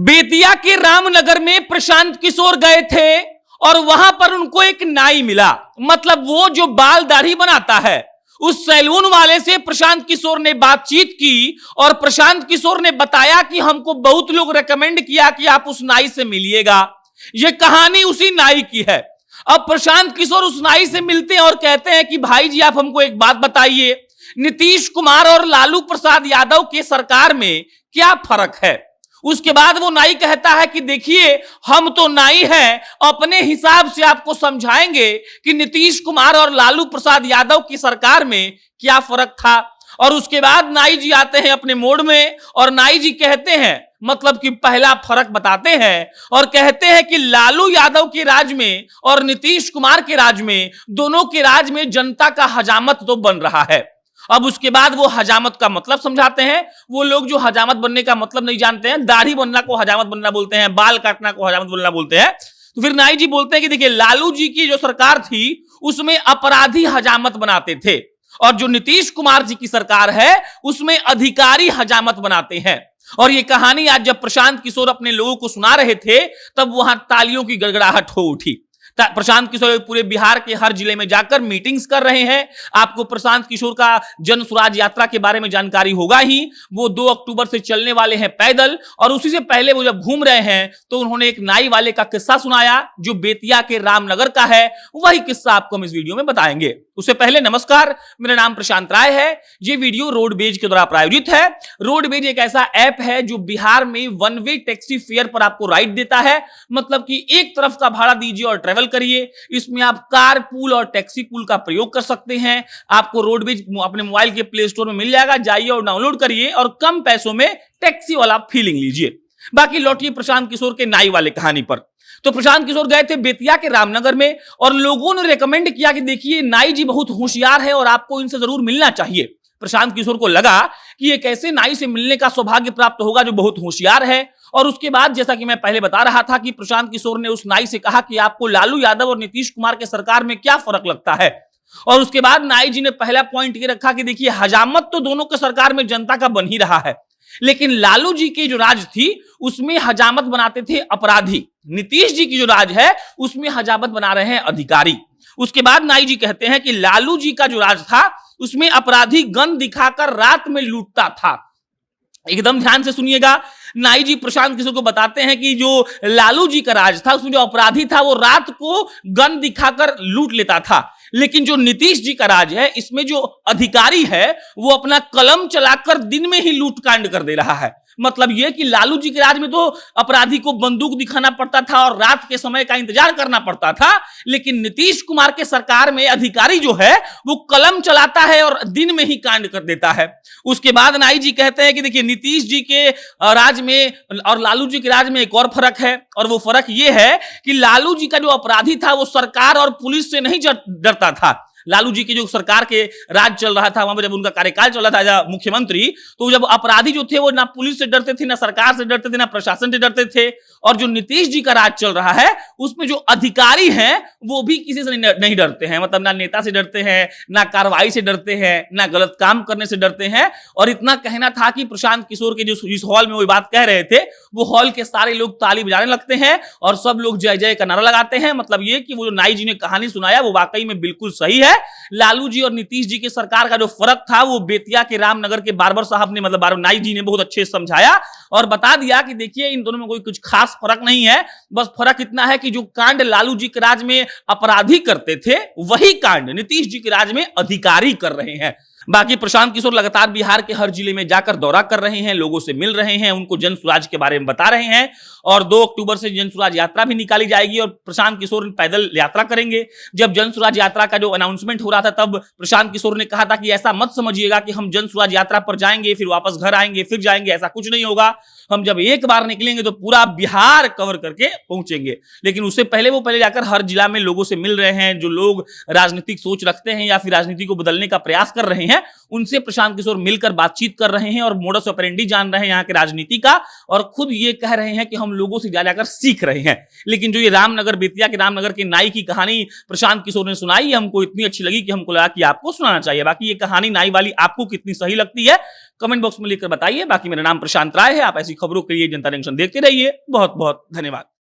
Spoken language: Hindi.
बेतिया के रामनगर में प्रशांत किशोर गए थे और वहां पर उनको एक नाई मिला। मतलब वो जो बाल दाढ़ी बनाता है, उस सैलून वाले से प्रशांत किशोर ने बातचीत की और प्रशांत किशोर ने बताया कि हमको बहुत लोग रेकमेंड किया कि आप उस नाई से मिलिएगा। यह कहानी उसी नाई की है। अब प्रशांत किशोर उस नाई से मिलते हैं और कहते हैं कि भाई जी आप हमको एक बात बताइए, नीतीश कुमार और लालू प्रसाद यादव के सरकार में क्या फर्क है। उसके बाद वो नाई कहता है कि देखिए हम तो नाई हैं, अपने हिसाब से आपको समझाएंगे कि नीतीश कुमार और लालू प्रसाद यादव की सरकार में क्या फर्क था। और उसके बाद नाई जी आते हैं अपने मोड़ में और नाई जी कहते हैं, मतलब कि पहला फर्क बताते हैं और कहते हैं कि लालू यादव के राज में और नीतीश कुमार के राज में, दोनों के राज में जनता का हजामत तो बन रहा है। अब उसके बाद वो हजामत का मतलब समझाते हैं। वो लोग जो हजामत बनने का मतलब नहीं जानते हैं, दाढ़ी बनना को हजामत बनना बोलते हैं, बाल काटना को हजामत बनना बोलते हैं। तो फिर नाई जी बोलते हैं कि देखिए लालू जी की जो सरकार थी उसमें अपराधी हजामत बनाते थे और जो नीतीश कुमार जी की सरकार है उसमें अधिकारी हजामत बनाते हैं। और ये कहानी आज जब प्रशांत किशोर अपने लोगों को सुना रहे थे तब वहां तालियों की गड़गड़ाहट हो उठी। प्रशांत किशोर पूरे बिहार के हर जिले में जाकर मीटिंग्स कर रहे हैं। आपको प्रशांत किशोर का जन स्वराज यात्रा के बारे में जानकारी होगा ही। वो 2 अक्टूबर से चलने वाले हैं पैदल और उसी से पहले वो जब घूम रहे हैं तो उन्होंने एक नाई वाले का किस्सा सुनाया जो बेतिया के रामनगर का है। वही किस्सा आपको हम इस वीडियो में बताएंगे। उससे पहले नमस्कार, मेरा नाम प्रशांत राय है। ये वीडियो रोडवेज के द्वारा प्रायोजित है। रोडवेज एक ऐसा ऐप है जो बिहार में वन वे टैक्सी फेयर पर आपको राइड देता है। मतलब कि एक तरफ का भाड़ा दीजिए और ट्रेवल करिए। इसमें आप कार पूल और टैक्सी पूल का प्रयोग कर सकते हैं। आपको रोडवेज अपने मोबाइल के प्ले स्टोर में मिल जाएगा, जाइए और डाउनलोड करिए और कम पैसों में टैक्सी वाला फीलिंग लीजिए। बाकी लौटिए प्रशांत किशोर के नाई वाले कहानी पर। तो प्रशांत किशोर गए थे बेतिया के रामनगर में और लोगों ने रेकमेंड किया कि देखिए नाई जी बहुत होशियार है और आपको इनसे जरूर मिलना चाहिए। प्रशांत किशोर को लगा कि एक ऐसे नाई से मिलने का सौभाग्य प्राप्त होगा जो बहुत होशियार है। और उसके बाद जैसा कि मैं पहले बता रहा था कि प्रशांत किशोर ने उस नाई से कहा कि आपको लालू यादव और नीतीश कुमार के सरकार में क्या फर्क लगता है। और उसके बाद नाई जी ने पहला पॉइंट ये रखा कि देखिए हजामत तो दोनों के सरकार में जनता का बन ही रहा है, लेकिन लालू जी की जो राज थी उसमें हजामत बनाते थे अपराधी। नीतीश जी की जो राज है उसमें हजामत बना रहे हैं अधिकारी। उसके बाद नाई जी कहते हैं कि लालू जी का जो राज था उसमें अपराधी गन दिखाकर रात में लूटता था। एकदम ध्यान से सुनिएगा। नाई जी प्रशांत किशोर को बताते हैं कि जो लालू जी का राज था उसमें जो अपराधी था वो रात को गन दिखाकर लूट लेता था, लेकिन जो नीतीश जी का राज है इसमें जो अधिकारी है वो अपना कलम चलाकर दिन में ही लूटकांड कर दे रहा है। मतलब यह कि लालू जी के राज में तो अपराधी को बंदूक दिखाना पड़ता था और रात के समय का इंतजार करना पड़ता था, लेकिन नीतीश कुमार के सरकार में अधिकारी जो है वो कलम चलाता है और दिन में ही कांड कर देता है। उसके बाद नाई जी कहते हैं कि देखिए नीतीश जी के राज में और लालू जी के राज में एक और फर्क है और वो फर्क ये है कि लालू जी का जो अपराधी था वो सरकार और पुलिस से नहीं डरता था। लालू जी की जो सरकार के राज चल रहा था, वहां पर जब उनका कार्यकाल चल रहा था मुख्यमंत्री, तो जब अपराधी जो थे वो ना पुलिस से डरते थे, ना सरकार से डरते थे, ना प्रशासन से डरते थे। और जो नीतीश जी का राज चल रहा है उसमें जो अधिकारी हैं वो भी किसी से नहीं डरते हैं। मतलब ना नेता से डरते हैं, ना कार्रवाई से डरते हैं, ना गलत काम करने से डरते हैं। और इतना कहना था कि प्रशांत किशोर के जो इस हॉल में वो बात कह रहे थे वो हॉल के सारे लोग ताली बजाने लगते हैं और सब लोग जय जय का नारा लगाते हैं। मतलब ये कि वो जो नाई जी ने कहानी सुनाया वो वाकई में बिल्कुल सही है। लालू जी और नीतीश जी की सरकार का जो फर्क था वो बेतिया के रामनगर के बारबर साहब ने, मतलब नाई जी ने बहुत अच्छे से समझाया और बता दिया कि देखिए इन दोनों में कोई कुछ खास फर्क नहीं है। बस फर्क इतना है कि जो कांड लालू जी के राज में अपराधी करते थे वही कांड नीतीश जी के राज में अधिकारी कर रहे हैं। बाकी प्रशांत किशोर लगातार बिहार के हर जिले में जाकर दौरा कर रहे हैं, लोगों से मिल रहे हैं, उनको जन स्वराज के बारे में बता रहे हैं और 2 अक्टूबर से जन स्वराज यात्रा भी निकाली जाएगी और प्रशांत किशोर पैदल यात्रा करेंगे। जब जन स्वराज यात्रा का जो अनाउंसमेंट हो रहा था तब प्रशांत किशोर ने कहा था कि ऐसा मत समझिएगा कि हम जन स्वराज यात्रा पर जाएंगे फिर वापस घर आएंगे फिर जाएंगे, ऐसा कुछ नहीं होगा। हम जब एक बार निकलेंगे तो पूरा बिहार कवर करके पहुंचेंगे। लेकिन उससे पहले वो जाकर हर जिला में लोगों से मिल रहे हैं, जो लोग राजनीतिक सोच रखते हैं या फिर राजनीति को बदलने का प्रयास कर रहे हैं उनसे प्रशांत किशोर मिलकर बातचीत कर रहे हैं और मोडस ऑपरेंडी जान रहे हैं यहाँ के राजनीति का और खुद ये कह रहे हैं कि हम लोगों से जाकर सीख रहे हैं। लेकिन जो ये रामनगर बेतिया के रामनगर के नाई की कहानी प्रशांत किशोर ने सुनाई हमको इतनी अच्छी लगी कि हमको लगा कि आपको सुनाना चाहिए। बाकी ये कहानी नाई वाली आपको कितनी सही लगती है कमेंट बॉक्स में लिखकर बताइए। बाकी मेरा नाम प्रशांत राय है। आप ऐसी खबरों के लिए जनता जंक्शन देखते रहिए। बहुत बहुत धन्यवाद।